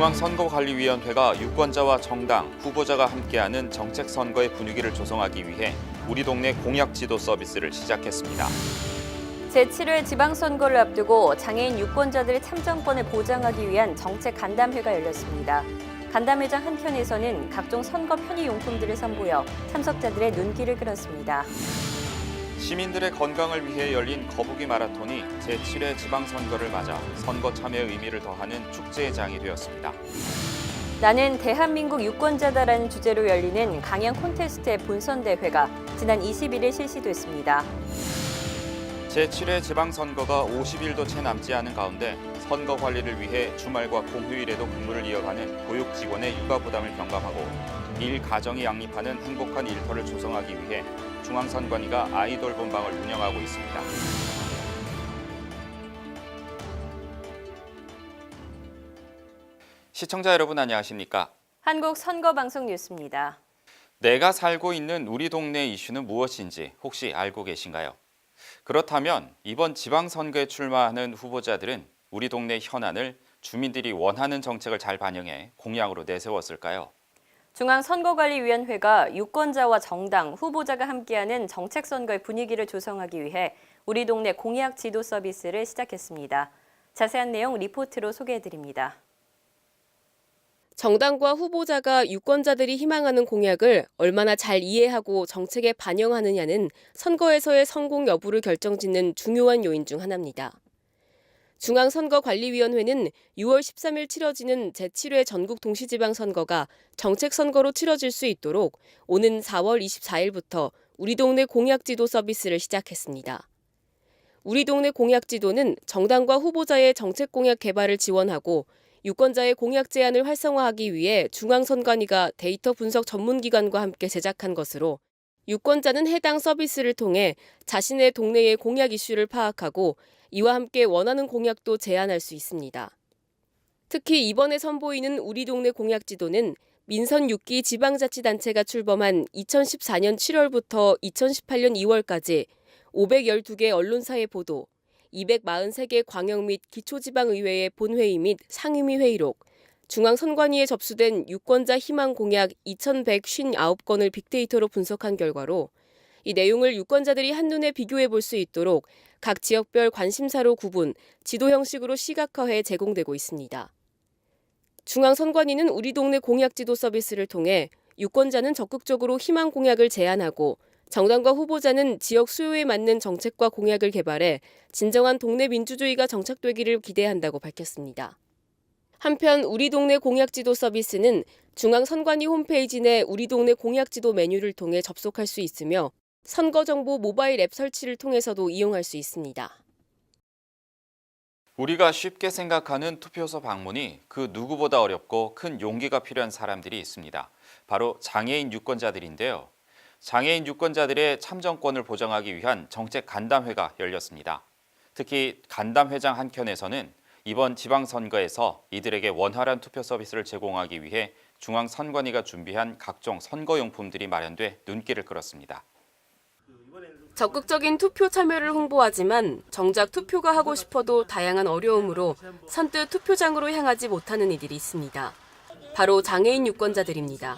중앙선거관리위원회가 유권자와 정당, 후보자가 함께하는 정책선거의 분위기를 조성하기 위해 우리 동네 공약지도 서비스를 시작했습니다. 제7회 지방선거를 앞두고 장애인 유권자들의 참정권을 보장하기 위한 정책 간담회가 열렸습니다. 간담회장 한켠에서는 각종 선거 편의 용품들을 선보여 참석자들의 눈길을 끌었습니다. 시민들의 건강을 위해 열린 거북이 마라톤이 제7회 지방선거를 맞아 선거 참여의 의미를 더하는 축제의 장이 되었습니다. 나는 대한민국 유권자다라는 주제로 열리는 강연 콘테스트의 본선대회가 지난 21일 실시됐습니다. 제7회 지방선거가 50일도 채 남지 않은 가운데 선거 관리를 위해 주말과 공휴일에도 근무를 이어가는 보육 직원의 육아 부담을 경감하고 일 가정이 양립하는 행복한 일터를 조성하기 위해 중앙선관위가 아이돌 본방을 운영하고 있습니다. 시청자 여러분 안녕하십니까? 한국 선거방송 뉴스입니다. 내가 살고 있는 우리 동네 이슈는 무엇인지 혹시 알고 계신가요? 그렇다면 이번 지방선거에 출마하는 후보자들은 우리 동네 현안을 주민들이 원하는 정책을 잘 반영해 공약으로 내세웠을까요? 중앙선거관리위원회가 유권자와 정당, 후보자가 함께하는 정책선거의 분위기를 조성하기 위해 우리 동네 공약 지도 서비스를 시작했습니다. 자세한 내용 리포트로 소개해드립니다. 정당과 후보자가 유권자들이 희망하는 공약을 얼마나 잘 이해하고 정책에 반영하느냐는 선거에서의 성공 여부를 결정짓는 중요한 요인 중 하나입니다. 중앙선거관리위원회는 6월 13일 치러지는 제7회 전국 동시지방선거가 정책선거로 치러질 수 있도록 오는 4월 24일부터 우리 동네 공약지도 서비스를 시작했습니다. 우리 동네 공약지도는 정당과 후보자의 정책 공약 개발을 지원하고 유권자의 공약 제안을 활성화하기 위해 중앙선관위가 데이터 분석 전문기관과 함께 제작한 것으로 유권자는 해당 서비스를 통해 자신의 동네의 공약 이슈를 파악하고 이와 함께 원하는 공약도 제안할 수 있습니다. 특히 이번에 선보이는 우리 동네 공약지도는 민선 6기 지방자치단체가 출범한 2014년 7월부터 2018년 2월까지 512개 언론사의 보도, 243개 광역 및 기초지방의회의 본회의 및 상임위 회의록, 중앙선관위에 접수된 유권자 희망 공약 2,159건을 빅데이터로 분석한 결과로 이 내용을 유권자들이 한눈에 비교해 볼 수 있도록 각 지역별 관심사로 구분, 지도 형식으로 시각화해 제공되고 있습니다. 중앙선관위는 우리 동네 공약지도 서비스를 통해 유권자는 적극적으로 희망 공약을 제안하고 정당과 후보자는 지역 수요에 맞는 정책과 공약을 개발해 진정한 동네 민주주의가 정착되기를 기대한다고 밝혔습니다. 한편 우리 동네 공약지도 서비스는 중앙선관위 홈페이지 내 우리 동네 공약지도 메뉴를 통해 접속할 수 있으며 선거정보 모바일 앱 설치를 통해서도 이용할 수 있습니다. 우리가 쉽게 생각하는 투표소 방문이 그 누구보다 어렵고 큰 용기가 필요한 사람들이 있습니다. 바로 장애인 유권자들인데요. 장애인 유권자들의 참정권을 보장하기 위한 정책 간담회가 열렸습니다. 특히 간담회장 한켠에서는 이번 지방선거에서 이들에게 원활한 투표 서비스를 제공하기 위해 중앙선관위가 준비한 각종 선거용품들이 마련돼 눈길을 끌었습니다. 적극적인 투표 참여를 홍보하지만 정작 투표가 하고 싶어도 다양한 어려움으로 선뜻 투표장으로 향하지 못하는 이들이 있습니다. 바로 장애인 유권자들입니다.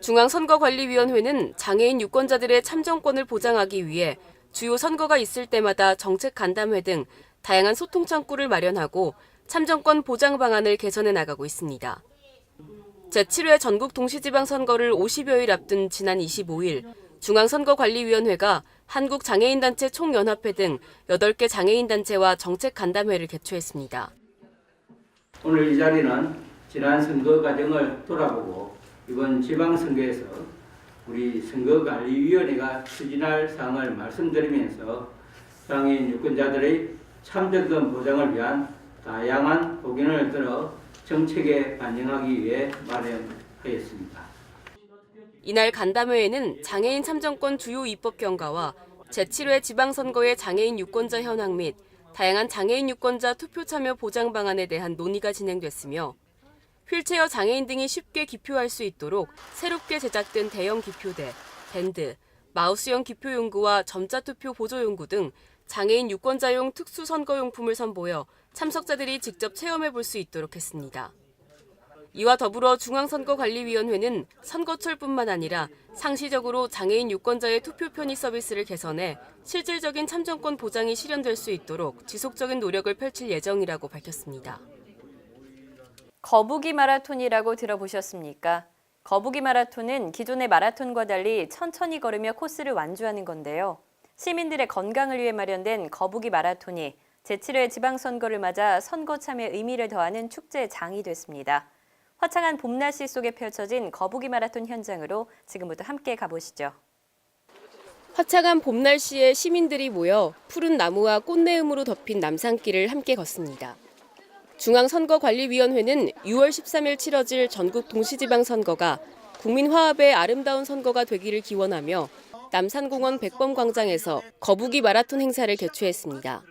중앙선거관리위원회는 장애인 유권자들의 참정권을 보장하기 위해 주요 선거가 있을 때마다 정책 간담회 등 다양한 소통 창구를 마련하고 참정권 보장 방안을 개선해 나가고 있습니다. 제7회 전국 동시지방선거를 50여일 앞둔 지난 25일 중앙선거관리위원회가 한국장애인단체 총연합회 등 8개 장애인단체와 정책 간담회를 개최했습니다. 오늘 이 자리는 지난 선거 과정을 돌아보고 이번 지방선거에서 우리 선거관리위원회가 추진할 사항을 말씀드리면서 장애인 유권자들의 참정권 보장을 위한 다양한 의견을 들어 정책에 반영하기 위해 마련하였습니다. 이날 간담회에는 장애인 참정권 주요 입법 경과와 제7회 지방선거의 장애인 유권자 현황 및 다양한 장애인 유권자 투표 참여 보장 방안에 대한 논의가 진행됐으며 휠체어 장애인 등이 쉽게 기표할 수 있도록 새롭게 제작된 대형 기표대, 밴드, 마우스형 기표용구와 점자투표 보조용구 등 장애인 유권자용 특수 선거용품을 선보여 참석자들이 직접 체험해 볼 수 있도록 했습니다. 이와 더불어 중앙선거관리위원회는 선거철뿐만 아니라 상시적으로 장애인 유권자의 투표 편의 서비스를 개선해 실질적인 참정권 보장이 실현될 수 있도록 지속적인 노력을 펼칠 예정이라고 밝혔습니다. 거북이 마라톤이라고 들어보셨습니까? 거북이 마라톤은 기존의 마라톤과 달리 천천히 걸으며 코스를 완주하는 건데요. 시민들의 건강을 위해 마련된 거북이 마라톤이 제7회 지방선거를 맞아 선거 참여에 의미를 더하는 축제의 장이 됐습니다. 화창한 봄 날씨 속에 펼쳐진 거북이 마라톤 현장으로 지금부터 함께 가보시죠. 화창한 봄 날씨에 시민들이 모여 푸른 나무와 꽃내음으로 덮인 남산길을 함께 걷습니다. 중앙선거관리위원회는 6월 13일 치러질 전국 동시지방선거가 국민 화합의 아름다운 선거가 되기를 기원하며 남산공원 백범광장에서 거북이 마라톤 행사를 개최했습니다.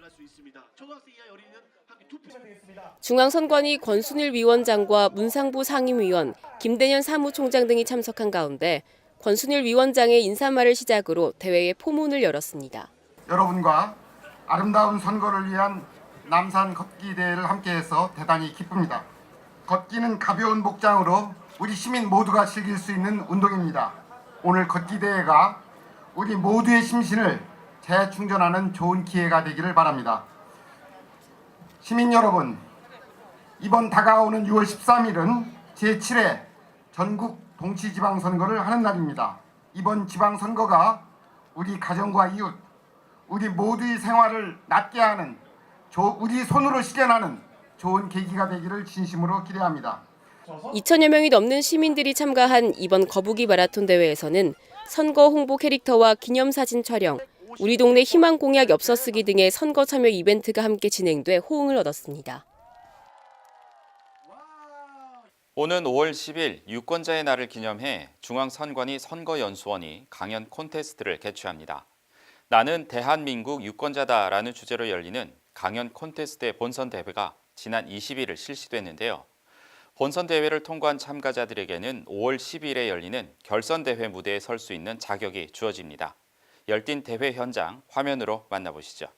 중앙선관위 권순일 위원장과 문상부 상임위원, 김대년 사무총장 등이 참석한 가운데 권순일 위원장의 인사말을 시작으로 대회의 포문을 열었습니다. 여러분과 아름다운 선거를 위한 남산 걷기 대회를 함께해서 대단히 기쁩니다. 걷기는 가벼운 복장으로 우리 시민 모두가 즐길 수 있는 운동입니다. 오늘 걷기 대회가 우리 모두의 심신을 재충전하는 좋은 기회가 되기를 바랍니다. 시민 여러분, 이번 다가오는 6월 13일은 제7회 전국 동시지방선거를 하는 날입니다. 이번 지방선거가 우리 가정과 이웃, 우리 모두의 생활을 낫게 하는, 우리 손으로 실현하는 좋은 계기가 되기를 진심으로 기대합니다. 2천여 명이 넘는 시민들이 참가한 이번 거북이 마라톤 대회에서는 선거 홍보 캐릭터와 기념사진 촬영, 우리 동네 희망 공약 엽서 쓰기 등의 선거 참여 이벤트가 함께 진행돼 호응을 얻었습니다. 오는 5월 10일 유권자의 날을 기념해 중앙선관위 선거연수원이 강연 콘테스트를 개최합니다. 나는 대한민국 유권자다라는 주제로 열리는 강연 콘테스트의 본선 대회가 지난 20일 실시됐는데요. 본선 대회를 통과한 참가자들에게는 5월 10일에 열리는 결선 대회 무대에 설 수 있는 자격이 주어집니다. 열띤 대회 현장 화면으로 만나보시죠.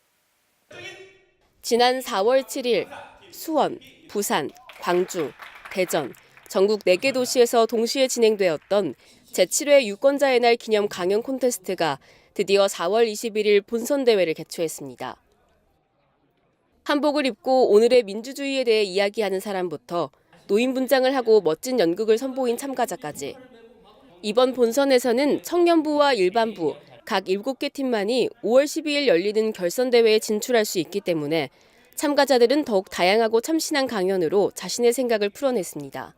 지난 4월 7일 수원, 부산, 광주, 대전, 전국 4개 도시에서 동시에 진행되었던 제7회 유권자의 날 기념 강연 콘테스트가 드디어 4월 21일 본선 대회를 개최했습니다. 한복을 입고 오늘의 민주주의에 대해 이야기하는 사람부터 노인 분장을 하고 멋진 연극을 선보인 참가자까지. 이번 본선에서는 청년부와 일반부 각 7개 팀만이 5월 12일 열리는 결선 대회에 진출할 수 있기 때문에 참가자들은 더욱 다양하고 참신한 강연으로 자신의 생각을 풀어냈습니다.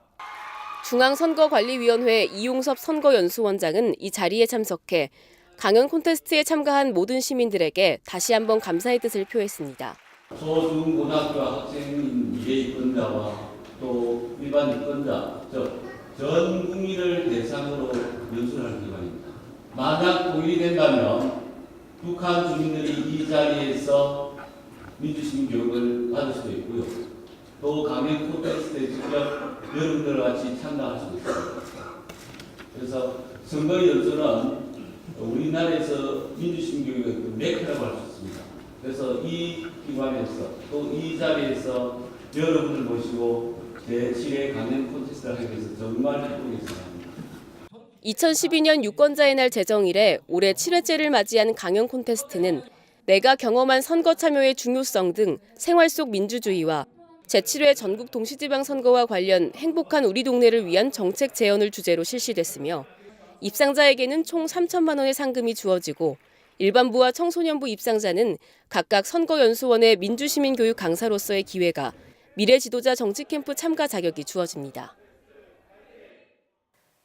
중앙선거관리위원회 이용섭 선거연수원장은 이 자리에 참석해 강연 콘테스트에 참가한 모든 시민들에게 다시 한번 감사의 뜻을 표했습니다. 초중고등학교 학생인 미래 유권자와 또 일반 유권자, 전 국민을 대상으로 연수를 하는 기관입니다. 만약 동일이 된다면 북한 주민들이 이 자리에서 민주시민 교육을 받을 수도 있고요. 또 강연 콘테스트에 직접 여러분들 같이 참가할 수도 있습니다. 그래서 선거 연수는 우리나라에서 민주시민 교육의 메카라고 할 수 있습니다. 그래서 이 기관에서 또 이 자리에서 여러분을 모시고 제7회 강연 콘테스트를 하기 위해서 정말 기쁘게 생각합니다. 2012년 유권자의 날 제정 이래 올해 7회째를 맞이한 강연 콘테스트는 내가 경험한 선거 참여의 중요성 등 생활 속 민주주의와 제7회 전국 동시지방선거와 관련 행복한 우리 동네를 위한 정책 제언을 주제로 실시됐으며 입상자에게는 총 3천만 원의 상금이 주어지고 일반부와 청소년부 입상자는 각각 선거연수원의 민주시민교육 강사로서의 기회가 미래 지도자 정치캠프 참가 자격이 주어집니다.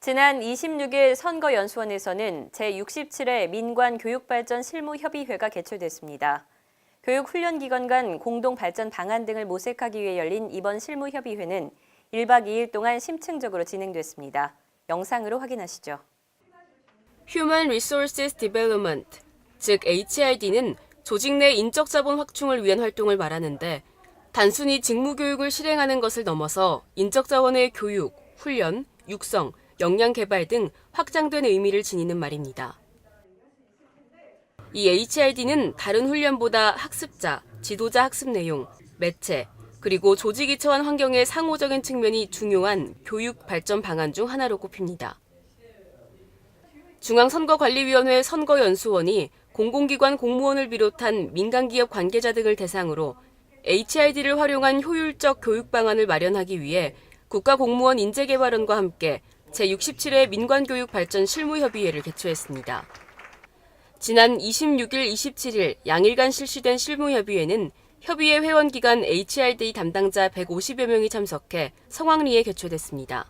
지난 26일 선거연수원에서는 제67회 민관교육발전 실무협의회가 개최됐습니다. 교육훈련기관 간 공동발전 방안 등을 모색하기 위해 열린 이번 실무협의회는 1박 2일 동안 심층적으로 진행됐습니다. 영상으로 확인하시죠. Human Resources Development, 즉 HRD는 조직 내 인적 자본 확충을 위한 활동을 말하는데 단순히 직무 교육을 실행하는 것을 넘어서 인적 자원의 교육, 훈련, 육성, 역량 개발 등 확장된 의미를 지니는 말입니다. 이 HRD는 다른 훈련보다 학습자, 지도자 학습 내용, 매체, 그리고 조직이 처한 환경의 상호적인 측면이 중요한 교육 발전 방안 중 하나로 꼽힙니다. 중앙선거관리위원회 선거연수원이 공공기관 공무원을 비롯한 민간기업 관계자 등을 대상으로 HID를 활용한 효율적 교육 방안을 마련하기 위해 국가공무원 인재개발원과 함께 제67회 민관교육발전 실무협의회를 개최했습니다. 지난 26일, 27일 양일간 실시된 실무협의회는 협의회 회원기관 HRD 담당자 150여 명이 참석해 성황리에 개최됐습니다.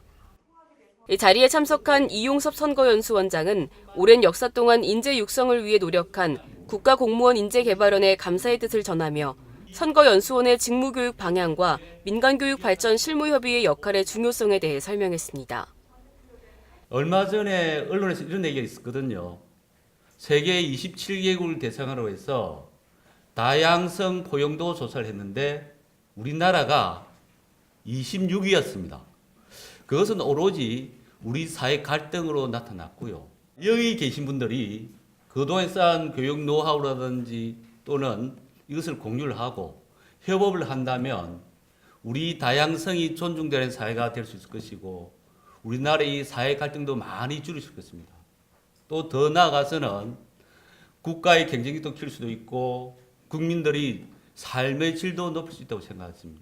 이 자리에 참석한 이용섭 선거연수원장은 오랜 역사 동안 인재 육성을 위해 노력한 국가공무원 인재개발원에 감사의 뜻을 전하며 선거연수원의 직무교육 방향과 민간교육 발전 실무협의회 역할의 중요성에 대해 설명했습니다. 얼마 전에 언론에서 이런 얘기가 있었거든요. 세계 27개국을 대상으로 해서 다양성 포용도 조사를 했는데 우리나라가 26위였습니다. 그것은 오로지 우리 사회 갈등으로 나타났고요. 여기 계신 분들이 그동안 쌓은 교육 노하우라든지 또는 이것을 공유를 하고 협업을 한다면 우리 다양성이 존중되는 사회가 될 수 있을 것이고 우리나라의 사회 갈등도 많이 줄일 수 있겠습니다. 또 더 나아가서는 국가의 경쟁력도 키울 수도 있고 국민들이 삶의 질도 높일 수 있다고 생각했습니다.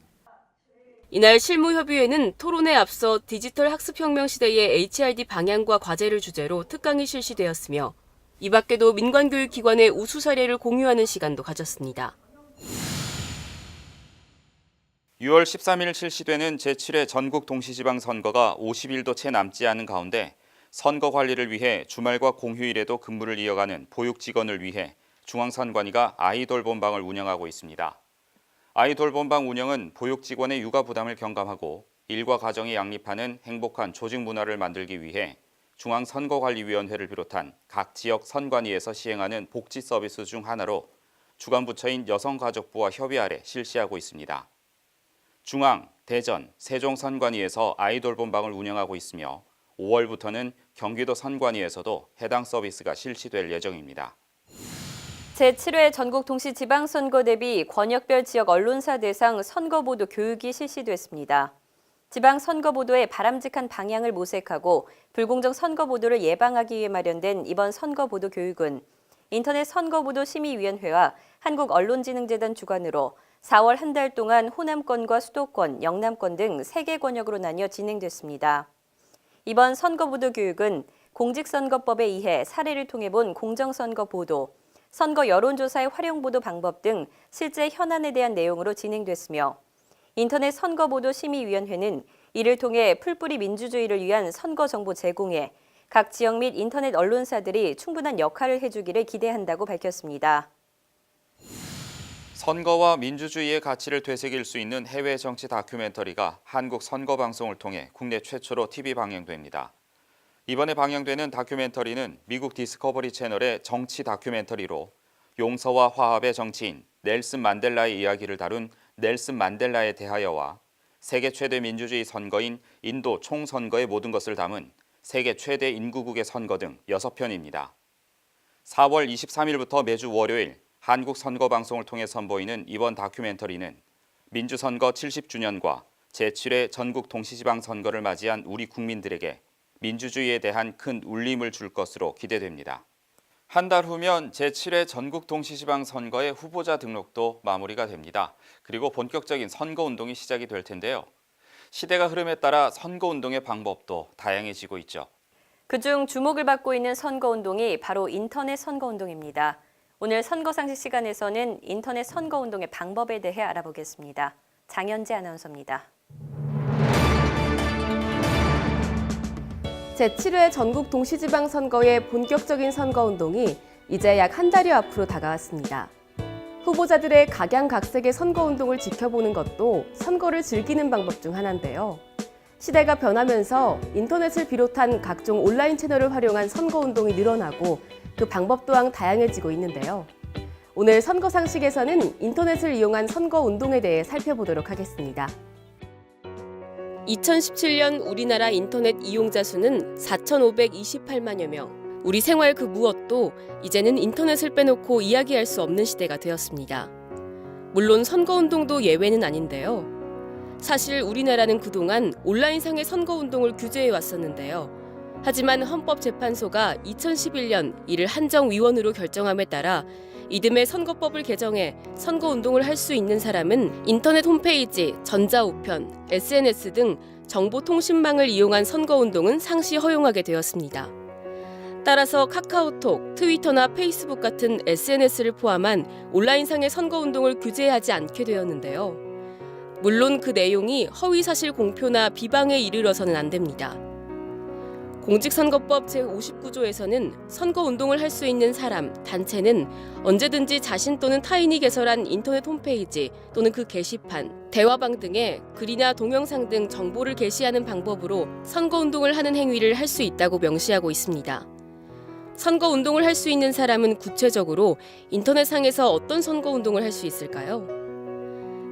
이날 실무협의회는 토론에 앞서 디지털 학습혁명 시대의 HRD 방향과 과제를 주제로 특강이 실시되었으며 이 밖에도 민관교육기관의 우수 사례를 공유하는 시간도 가졌습니다. 6월 13일 실시되는 제7회 전국 동시지방선거가 50일도 채 남지 않은 가운데 선거 관리를 위해 주말과 공휴일에도 근무를 이어가는 보육직원을 위해 중앙선관위가 아이돌본방을 운영하고 있습니다. 아이돌본방 운영은 보육직원의 육아 부담을 경감하고 일과 가정이 양립하는 행복한 조직 문화를 만들기 위해 중앙선거관리위원회를 비롯한 각 지역 선관위에서 시행하는 복지 서비스 중 하나로 주관부처인 여성가족부와 협의 아래 실시하고 있습니다. 중앙, 대전, 세종 선관위에서 아이돌본방을 운영하고 있으며 5월부터는 경기도 선관위에서도 해당 서비스가 실시될 예정입니다. 제7회 전국 동시지방선거 대비 권역별 지역 언론사 대상 선거보도 교육이 실시됐습니다. 지방선거보도의 바람직한 방향을 모색하고 불공정 선거보도를 예방하기 위해 마련된 이번 선거보도 교육은 인터넷 선거보도 심의위원회와 한국언론진흥재단 주관으로 4월 한 달 동안 호남권과 수도권, 영남권 등 3개 권역으로 나뉘어 진행됐습니다. 이번 선거보도 교육은 공직선거법에 의해 사례를 통해 본 공정선거 보도, 선거 여론조사의 활용보도 방법 등 실제 현안에 대한 내용으로 진행됐으며 인터넷 선거보도 심의위원회는 이를 통해 풀뿌리 민주주의를 위한 선거 정보 제공에 각 지역 및 인터넷 언론사들이 충분한 역할을 해주기를 기대한다고 밝혔습니다. 선거와 민주주의의 가치를 되새길 수 있는 해외 정치 다큐멘터리가 한국 선거방송을 통해 국내 최초로 TV 방영됩니다. 이번에 방영되는 다큐멘터리는 미국 디스커버리 채널의 정치 다큐멘터리로 용서와 화합의 정치인 넬슨 만델라의 이야기를 다룬 넬슨 만델라에 대하여와 세계 최대 민주주의 선거인 인도 총선거의 모든 것을 담은 세계 최대 인구국의 선거 등 6편입니다. 4월 23일부터 매주 월요일 한국 선거방송을 통해 선보이는 이번 다큐멘터리는 민주선거 70주년과 제7회 전국 동시지방선거를 맞이한 우리 국민들에게 민주주의에 대한 큰 울림을 줄 것으로 기대됩니다. 한 달 후면 제7회 전국 동시지방선거의 후보자 등록도 마무리가 됩니다. 그리고 본격적인 선거운동이 시작이 될 텐데요. 시대가 흐름에 따라 선거운동의 방법도 다양해지고 있죠. 그중 주목을 받고 있는 선거운동이 바로 인터넷 선거운동입니다. 오늘 선거상식 시간에서는 인터넷 선거운동의 방법에 대해 알아보겠습니다. 장현재 아나운서입니다. 제7회 전국 동시지방선거의 본격적인 선거운동이 이제 약 한 달여 앞으로 다가왔습니다. 후보자들의 각양각색의 선거운동을 지켜보는 것도 선거를 즐기는 방법 중 하나인데요. 시대가 변하면서 인터넷을 비롯한 각종 온라인 채널을 활용한 선거운동이 늘어나고 그 방법 또한 다양해지고 있는데요. 오늘 선거상식에서는 인터넷을 이용한 선거운동에 대해 살펴보도록 하겠습니다. 2017년 우리나라 인터넷 이용자 수는 4,528만여 명. 우리 생활 그 무엇도 이제는 인터넷을 빼놓고 이야기할 수 없는 시대가 되었습니다. 물론 선거운동도 예외는 아닌데요. 사실 우리나라는 그동안 온라인상의 선거운동을 규제해 왔었는데요. 하지만 헌법재판소가 2011년 이를 한정위원으로 결정함에 따라 이듬해 선거법을 개정해 선거운동을 할 수 있는 사람은 인터넷 홈페이지, 전자우편, SNS 등 정보통신망을 이용한 선거운동은 상시 허용하게 되었습니다. 따라서 카카오톡, 트위터나 페이스북 같은 SNS를 포함한 온라인상의 선거운동을 규제하지 않게 되었는데요. 물론 그 내용이 허위사실 공표나 비방에 이르러서는 안 됩니다. 공직선거법 제59조에서는 선거운동을 할 수 있는 사람, 단체는 언제든지 자신 또는 타인이 개설한 인터넷 홈페이지 또는 그 게시판, 대화방 등에 글이나 동영상 등 정보를 게시하는 방법으로 선거운동을 하는 행위를 할 수 있다고 명시하고 있습니다. 선거운동을 할 수 있는 사람은 구체적으로 인터넷상에서 어떤 선거운동을 할 수 있을까요?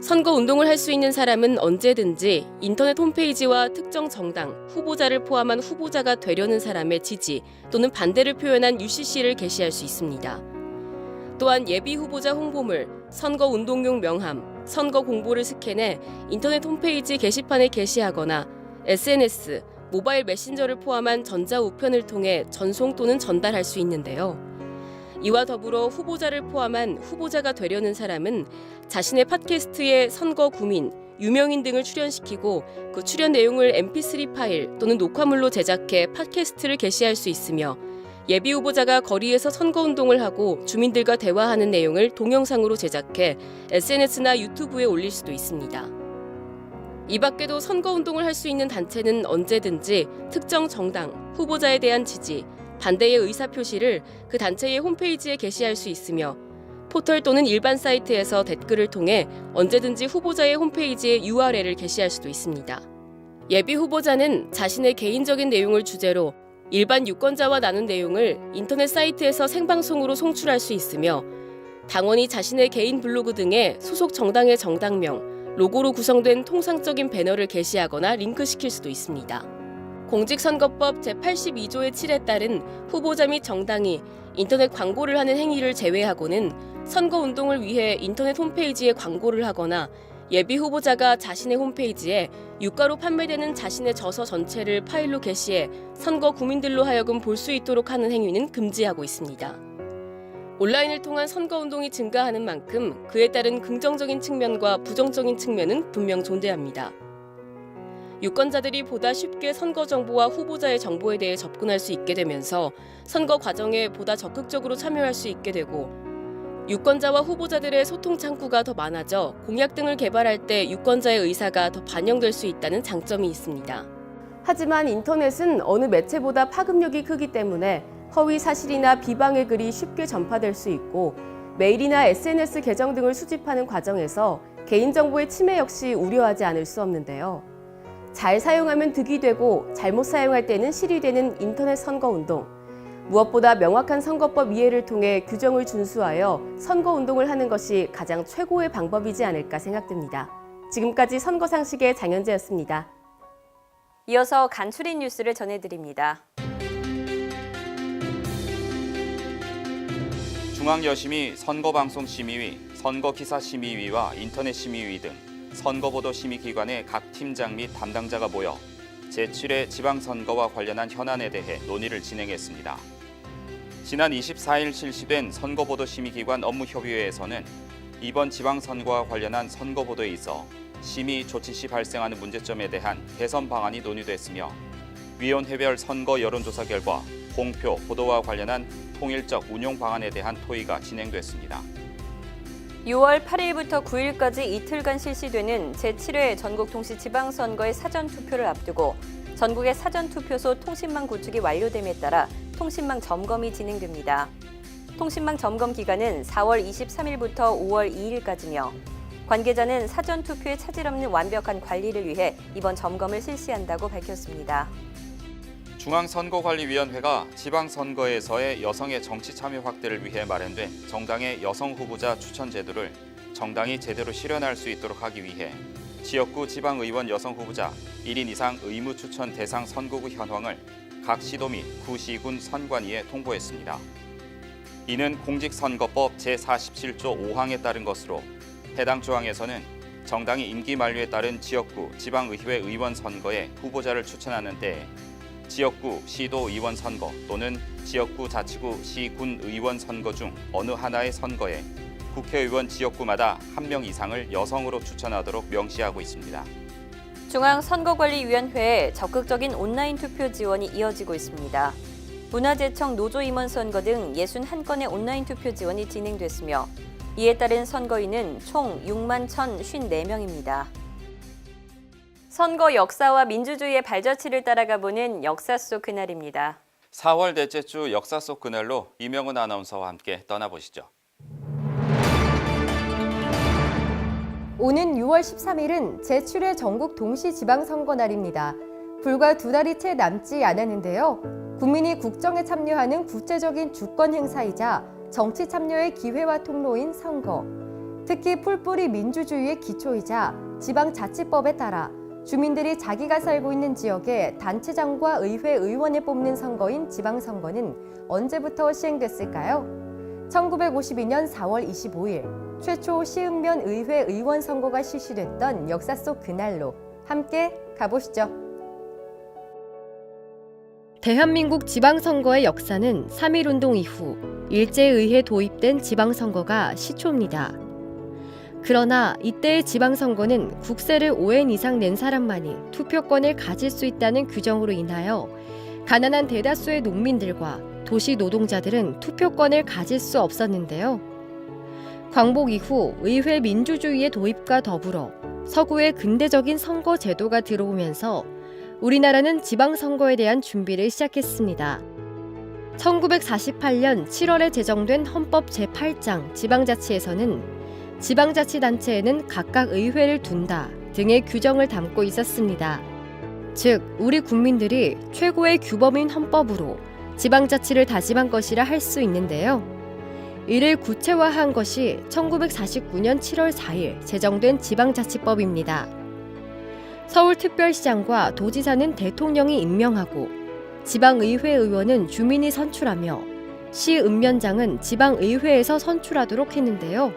선거운동을 할 수 있는 사람은 언제든지 인터넷 홈페이지와 특정 정당, 후보자를 포함한 후보자가 되려는 사람의 지지 또는 반대를 표현한 UCC를 게시할 수 있습니다. 또한 예비 후보자 홍보물, 선거운동용 명함, 선거 공보를 스캔해 인터넷 홈페이지 게시판에 게시하거나 SNS, 모바일 메신저를 포함한 전자우편을 통해 전송 또는 전달할 수 있는데요. 이와 더불어 후보자를 포함한 후보자가 되려는 사람은 자신의 팟캐스트에 선거 구민, 유명인 등을 출연시키고 그 출연 내용을 mp3 파일 또는 녹화물로 제작해 팟캐스트를 게시할 수 있으며 예비 후보자가 거리에서 선거운동을 하고 주민들과 대화하는 내용을 동영상으로 제작해 SNS나 유튜브에 올릴 수도 있습니다. 이 밖에도 선거운동을 할 수 있는 단체는 언제든지 특정 정당, 후보자에 대한 지지, 반대의 의사표시를 그 단체의 홈페이지에 게시할 수 있으며 포털 또는 일반 사이트에서 댓글을 통해 언제든지 후보자의 홈페이지에 URL을 게시할 수도 있습니다. 예비 후보자는 자신의 개인적인 내용을 주제로 일반 유권자와 나눈 내용을 인터넷 사이트에서 생방송으로 송출할 수 있으며 당원이 자신의 개인 블로그 등에 소속 정당의 정당명, 로고로 구성된 통상적인 배너를 게시하거나 링크시킬 수도 있습니다. 공직선거법 제82조의 7에 따른 후보자 및 정당이 인터넷 광고를 하는 행위를 제외하고는 선거운동을 위해 인터넷 홈페이지에 광고를 하거나 예비 후보자가 자신의 홈페이지에 유가로 판매되는 자신의 저서 전체를 파일로 게시해 선거 구민들로 하여금 볼 수 있도록 하는 행위는 금지하고 있습니다. 온라인을 통한 선거운동이 증가하는 만큼 그에 따른 긍정적인 측면과 부정적인 측면은 분명 존재합니다. 유권자들이 보다 쉽게 선거 정보와 후보자의 정보에 대해 접근할 수 있게 되면서 선거 과정에 보다 적극적으로 참여할 수 있게 되고 유권자와 후보자들의 소통 창구가 더 많아져 공약 등을 개발할 때 유권자의 의사가 더 반영될 수 있다는 장점이 있습니다. 하지만 인터넷은 어느 매체보다 파급력이 크기 때문에 허위 사실이나 비방의 글이 쉽게 전파될 수 있고 메일이나 SNS 계정 등을 수집하는 과정에서 개인정보의 침해 역시 우려하지 않을 수 없는데요. 잘 사용하면 득이 되고 잘못 사용할 때는 실이 되는 인터넷 선거운동. 무엇보다 명확한 선거법 이해를 통해 규정을 준수하여 선거운동을 하는 것이 가장 최고의 방법이지 않을까 생각됩니다. 지금까지 선거상식의 장현재였습니다. 이어서 간추린 뉴스를 전해드립니다. 중앙여심이 선거방송심의위, 선거기사심의위와 인터넷심의위 등 선거보도심의기관의 각 팀장 및 담당자가 모여 제7회 지방선거와 관련한 현안에 대해 논의를 진행했습니다. 지난 24일 실시된 선거보도심의기관 업무협의회에서는 이번 지방선거와 관련한 선거보도에 있어 심의 조치 시 발생하는 문제점에 대한 개선 방안이 논의됐으며 위원회별 선거 여론조사 결과 공표, 보도와 관련한 통일적 운용 방안에 대한 토의가 진행됐습니다. 6월 8일부터 9일까지 이틀간 실시되는 제7회 전국동시 지방선거의 사전투표를 앞두고 전국의 사전투표소 통신망 구축이 완료됨에 따라 통신망 점검이 진행됩니다. 통신망 점검 기간은 4월 23일부터 5월 2일까지며 관계자는 사전투표에 차질 없는 완벽한 관리를 위해 이번 점검을 실시한다고 밝혔습니다. 중앙선거관리위원회가 지방선거에서의 여성의 정치 참여 확대를 위해 마련된 정당의 여성 후보자 추천 제도를 정당이 제대로 실현할 수 있도록 하기 위해 지역구 지방의원 여성 후보자 1인 이상 의무 추천 대상 선거구 현황을 각 시도 및 구시군 선관위에 통보했습니다. 이는 공직선거법 제47조 5항에 따른 것으로 해당 조항에서는 정당이 임기 만료에 따른 지역구, 지방의회 의원 선거에 후보자를 추천하는 때 지역구, 시도 의원 선거 또는 지역구, 자치구, 시군 의원 선거 중 어느 하나의 선거에 국회의원 지역구마다 1명 이상을 여성으로 추천하도록 명시하고 있습니다. 중앙선거관리위원회에 적극적인 온라인 투표 지원이 이어지고 있습니다. 문화재청 노조임원 선거 등 61건의 온라인 투표 지원이 진행됐으며 이에 따른 선거인은 총 6만 1,054명입니다. 선거 역사와 민주주의의 발자취를 따라가보는 역사 속 그날입니다. 4월 넷째 주 역사 속 그날로 이명은 아나운서와 함께 떠나보시죠. 오는 6월 13일은 제7회 전국 동시지방선거 날입니다. 불과 2달이 채 남지 않았는데요. 국민이 국정에 참여하는 국제적인 주권 행사이자 정치 참여의 기회와 통로인 선거. 특히 풀뿌리 민주주의의 기초이자 지방자치법에 따라 주민들이 자기가 살고 있는 지역에 단체장과 의회 의원을 뽑는 선거인 지방선거는 언제부터 시행됐을까요? 1952년 4월 25일 최초 시읍면 의회 의원 선거가 실시됐던 역사 속 그날로 함께 가보시죠. 대한민국 지방선거의 역사는 3.1운동 이후 일제의회 도입된 지방선거가 시초입니다. 그러나 이때의 지방선거는 국세를 5엔 이상 낸 사람만이 투표권을 가질 수 있다는 규정으로 인하여 가난한 대다수의 농민들과 도시 노동자들은 투표권을 가질 수 없었는데요. 광복 이후 의회 민주주의의 도입과 더불어 서구의 근대적인 선거 제도가 들어오면서 우리나라는 지방선거에 대한 준비를 시작했습니다. 1948년 7월에 제정된 헌법 제8장 지방자치에서는 지방자치단체에는 각각 의회를 둔다 등의 규정을 담고 있었습니다. 즉, 우리 국민들이 최고의 규범인 헌법으로 지방자치를 다짐한 것이라 할 수 있는데요. 이를 구체화한 것이 1949년 7월 4일 제정된 지방자치법입니다. 서울특별시장과 도지사는 대통령이 임명하고 지방의회 의원은 주민이 선출하며 시읍면장은 지방의회에서 선출하도록 했는데요.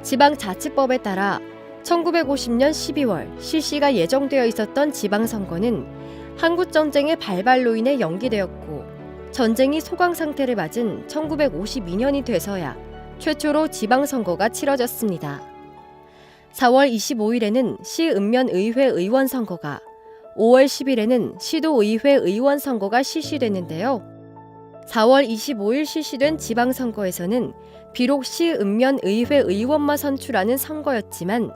지방자치법에 따라 1950년 12월 실시가 예정되어 있었던 지방선거는 한국전쟁의 발발로 인해 연기되었고 전쟁이 소강 상태를 맞은 1952년이 돼서야 최초로 지방선거가 치러졌습니다. 4월 25일에는 시읍면의회 의원 선거가, 5월 10일에는 시도의회 의원 선거가 실시됐는데요. 4월 25일 실시된 지방선거에서는 비록 시읍면의회 의원만 선출하는 선거였지만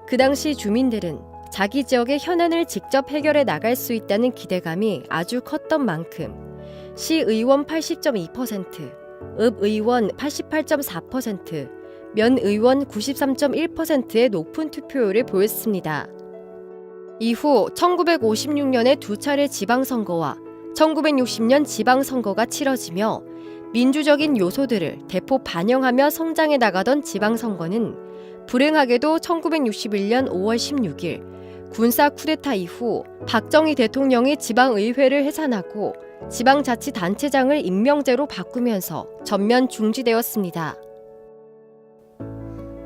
그 당시 주민들은 자기 지역의 현안을 직접 해결해 나갈 수 있다는 기대감이 아주 컸던 만큼 시의원 80.2%, 읍의원 88.4%, 면의원 93.1%의 높은 투표율을 보였습니다. 이후 1956년에 두 차례 지방선거와 1960년 지방선거가 치러지며 민주적인 요소들을 대폭 반영하며 성장해 나가던 지방선거는 불행하게도 1961년 5월 16일 군사 쿠데타 이후 박정희 대통령이 지방의회를 해산하고 지방자치단체장을 임명제로 바꾸면서 전면 중지되었습니다.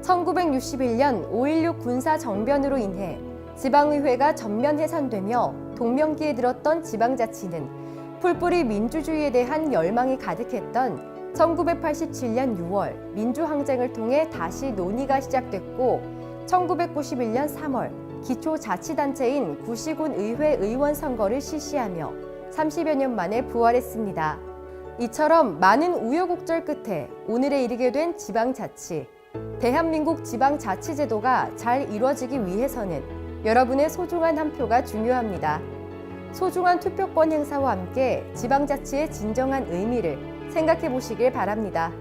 1961년 5.16 군사 정변으로 인해 지방의회가 전면 해산되며 동명기에 들었던 지방자치는 풀뿌리 민주주의에 대한 열망이 가득했던 1987년 6월 민주항쟁을 통해 다시 논의가 시작됐고 1991년 3월 기초자치단체인 구시군 의회 의원 선거를 실시하며 30여 년 만에 부활했습니다. 이처럼 많은 우여곡절 끝에 오늘에 이르게 된 지방자치. 대한민국 지방자치제도가 잘 이루어지기 위해서는 여러분의 소중한 한 표가 중요합니다. 소중한 투표권 행사와 함께 지방자치의 진정한 의미를 생각해 보시길 바랍니다.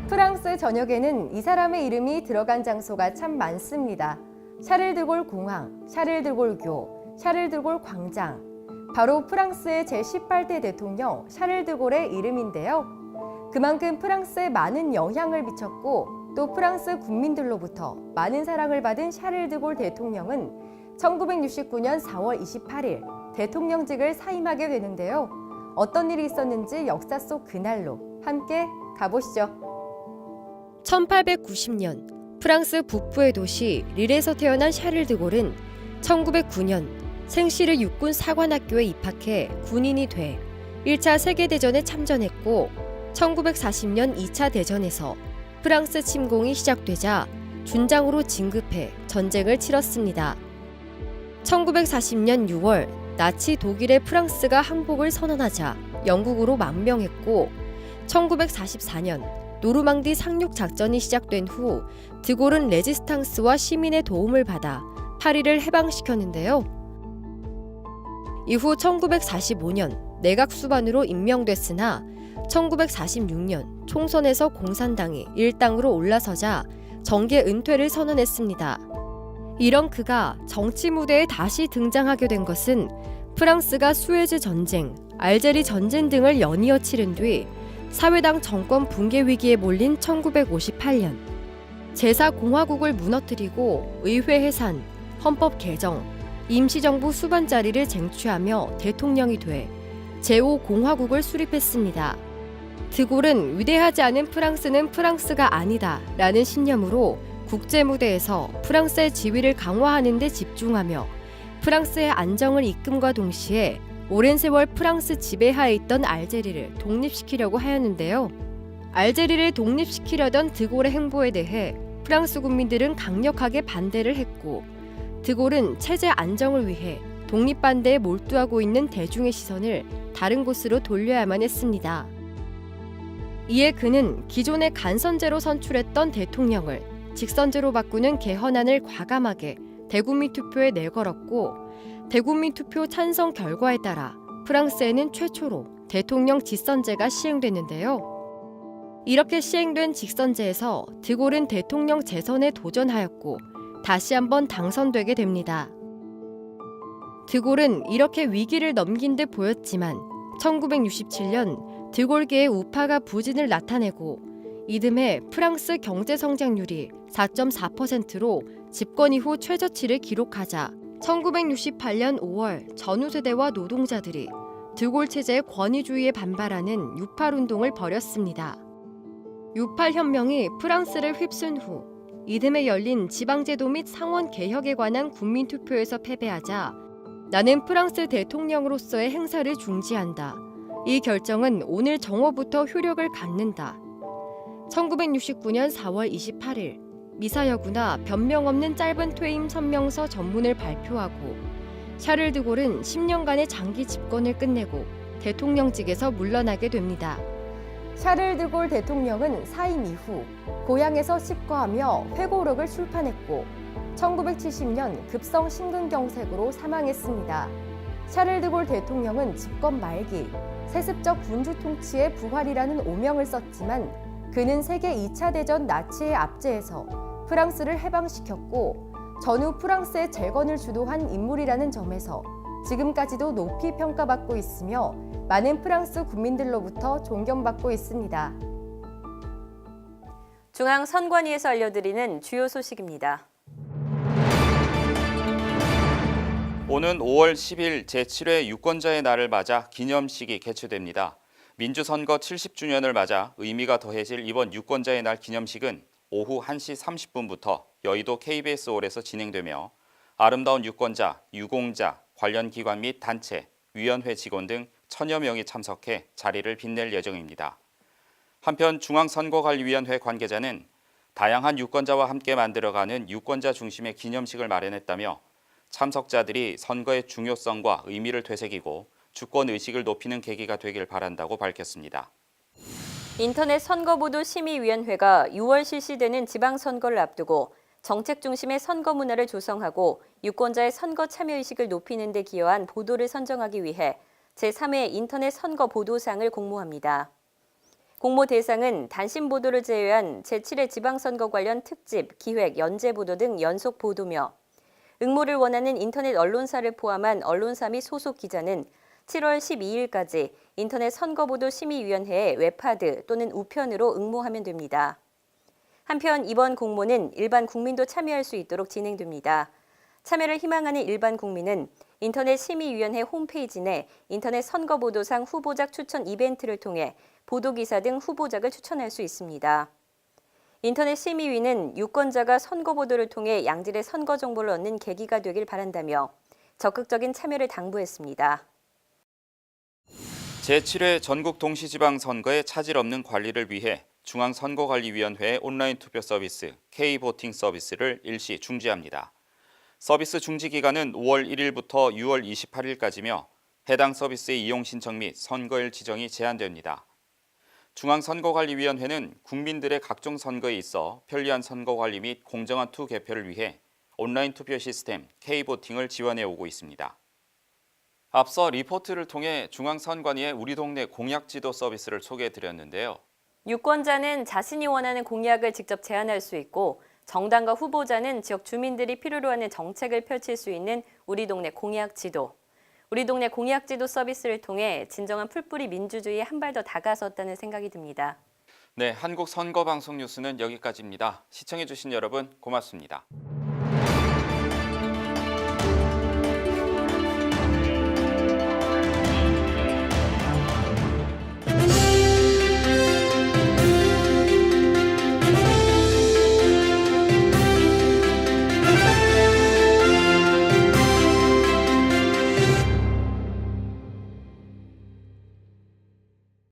프랑스 전역에는 이 사람의 이름이 들어간 장소가 참 많습니다. 샤를드골 공항, 샤를드골교, 샤를드골 광장. 바로 프랑스의 제18대 대통령 샤를드골의 이름인데요. 그만큼 프랑스에 많은 영향을 미쳤고 또 프랑스 국민들로부터 많은 사랑을 받은 샤를드골 대통령은 1969년 4월 28일 대통령직을 사임하게 되는데요. 어떤 일이 있었는지 역사 속 그날로 함께 가보시죠. 1890년 프랑스 북부의 도시 릴에서 태어난 샤를 드골은 1909년 생시르 육군 사관학교에 입학해 군인이 돼 1차 세계대전에 참전했고 1940년 2차 대전에서 프랑스 침공이 시작되자 준장으로 진급해 전쟁을 치렀습니다. 1940년 6월 나치 독일의 프랑스가 항복을 선언하자 영국으로 망명했고 1944년 노르망디 상륙 작전이 시작된 후 드골은 레지스탕스와 시민의 도움을 받아 파리를 해방시켰는데요. 이후 1945년 내각 수반으로 임명됐으나 1946년 총선에서 공산당이 일당으로 올라서자 정계 은퇴를 선언했습니다. 이런 그가 정치 무대에 다시 등장하게 된 것은 프랑스가 수에즈 전쟁, 알제리 전쟁 등을 연이어 치른 뒤 사회당 정권 붕괴 위기에 몰린 1958년 제4공화국을 무너뜨리고 의회 해산, 헌법 개정, 임시정부 수반 자리를 쟁취하며 대통령이 돼 제5공화국을 수립했습니다. 드골은 위대하지 않은 프랑스는 프랑스가 아니다 라는 신념으로 국제 무대에서 프랑스의 지위를 강화하는 데 집중하며 프랑스의 안정을 이끈과 동시에 오랜 세월 프랑스 지배하에 있던 알제리를 독립시키려고 하였는데요. 알제리를 독립시키려던 드골의 행보에 대해 프랑스 국민들은 강력하게 반대를 했고 드골은 체제 안정을 위해 독립반대에 몰두하고 있는 대중의 시선을 다른 곳으로 돌려야만 했습니다. 이에 그는 기존의 간선제로 선출했던 대통령을 직선제로 바꾸는 개헌안을 과감하게 대국민 투표에 내걸었고 대국민 투표 찬성 결과에 따라 프랑스에는 최초로 대통령 직선제가 시행됐는데요. 이렇게 시행된 직선제에서 드골은 대통령 재선에 도전하였고 다시 한번 당선되게 됩니다. 드골은 이렇게 위기를 넘긴 듯 보였지만 1967년 드골계의 우파가 부진을 나타내고 이듬해 프랑스 경제 성장률이 4.4%로 집권 이후 최저치를 기록하자 1968년 5월 전후세대와 노동자들이 드골 체제의 권위주의에 반발하는 68 운동을 벌였습니다. 68 혁명이 프랑스를 휩쓴 후 이듬해 열린 지방제도 및 상원 개혁에 관한 국민투표에서 패배하자 나는 프랑스 대통령으로서의 행사를 중지한다. 이 결정은 오늘 정오부터 효력을 갖는다. 1969년 4월 28일 미사여구나 변명 없는 짧은 퇴임 선명서 전문을 발표하고 샤를 드골은 10년간의 장기 집권을 끝내고 대통령직에서 물러나게 됩니다. 샤를 드골 대통령은 사임 이후 고향에서 식거하며 회고록을 출판했고 1970년 급성 심근경색으로 사망했습니다. 샤를 드골 대통령은 집권 말기 세습적 군주 통치의 부활이라는 오명을 썼지만 그는 세계 2차 대전 나치의 압제에서 프랑스를 해방시켰고 전후 프랑스의 재건을 주도한 인물이라는 점에서 지금까지도 높이 평가받고 있으며 많은 프랑스 국민들로부터 존경받고 있습니다. 중앙선관위에서 알려드리는 주요 소식입니다. 오는 5월 10일 제7회 유권자의 날을 맞아 기념식이 개최됩니다. 민주선거 70주년을 맞아 의미가 더해질 이번 유권자의 날 기념식은 오후 1시 30분부터 여의도 KBS홀에서 진행되며 아름다운 유권자, 유공자, 관련 기관 및 단체, 위원회 직원 등 1000여 명이 참석해 자리를 빛낼 예정입니다. 한편 중앙선거관리위원회 관계자는 다양한 유권자와 함께 만들어가는 유권자 중심의 기념식을 마련했다며 참석자들이 선거의 중요성과 의미를 되새기고 주권의식을 높이는 계기가 되길 바란다고 밝혔습니다. 인터넷 선거보도심의위원회가 6월 실시되는 지방선거를 앞두고 정책 중심의 선거 문화를 조성하고 유권자의 선거 참여의식을 높이는 데 기여한 보도를 선정하기 위해 제3회 인터넷 선거 보도상을 공모합니다. 공모 대상은 단신 보도를 제외한 제7회 지방선거 관련 특집, 기획, 연재 보도 등 연속 보도며 응모를 원하는 인터넷 언론사를 포함한 언론사 및 소속 기자는 7월 12일까지 인터넷 선거보도심의위원회의 웹하드 또는 우편으로 응모하면 됩니다. 한편 이번 공모는 일반 국민도 참여할 수 있도록 진행됩니다. 참여를 희망하는 일반 국민은 인터넷 심의위원회 홈페이지 내 인터넷 선거보도상 후보작 추천 이벤트를 통해 보도기사 등 후보작을 추천할 수 있습니다. 인터넷 심의위는 유권자가 선거보도를 통해 양질의 선거 정보를 얻는 계기가 되길 바란다며 적극적인 참여를 당부했습니다. 제7회 전국 동시지방선거의 차질 없는 관리를 위해 중앙선거관리위원회의 온라인 투표 서비스 K보팅 서비스를 일시 중지합니다. 서비스 중지 기간은 5월 1일부터 6월 28일까지며 해당 서비스의 이용 신청 및 선거일 지정이 제한됩니다. 중앙선거관리위원회는 국민들의 각종 선거에 있어 편리한 선거관리 및 공정한 투 개표를 위해 온라인 투표 시스템 K보팅을 지원해 오고 있습니다. 앞서 리포트를 통해 중앙선관위의 우리 동네 공약지도 서비스를 소개해드렸는데요. 유권자는 자신이 원하는 공약을 직접 제안할 수 있고 정당과 후보자는 지역 주민들이 필요로 하는 정책을 펼칠 수 있는 우리 동네 공약지도. 우리 동네 공약지도 서비스를 통해 진정한 풀뿌리 민주주의에 한 발 더 다가섰다는 생각이 듭니다. 네, 한국 선거방송 뉴스는 여기까지입니다. 시청해주신 여러분 고맙습니다.